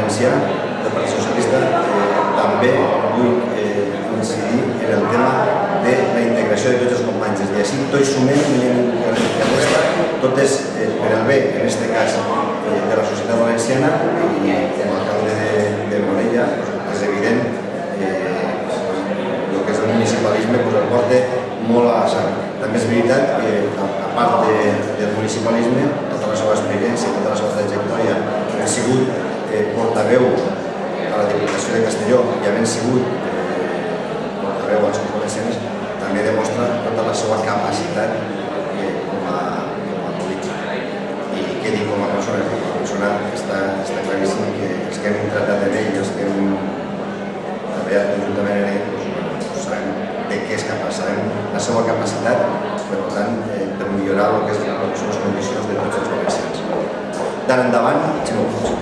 Valencià, del Partit Socialista, també vull incidir en el tema de la integració de tots els companys. És a dir, així tots sumem, tot és per al bé, en aquest cas, de la societat valenciana, i com a alcalde de Morella és evident el que és el municipalisme el porta molt a la sang. També és veritat que, a part del municipalisme, tota la seva experiència, tota la seva trajectòria, havent sigut portaveu a la Diputació de Castelló i havent sigut portaveu a les Corts Valencianes, també demostra tota la seva capacitat com a polític. I què dic com a persona? Com a persona està claríssim que els que hem tratat de ell, els que hem treballat conjuntament en ell, sabem de què és capaç, sabem la seva capacitat, per tant, per millorar el que són les condicions de tots els valencians. D'ara endavant, Ximo Puig.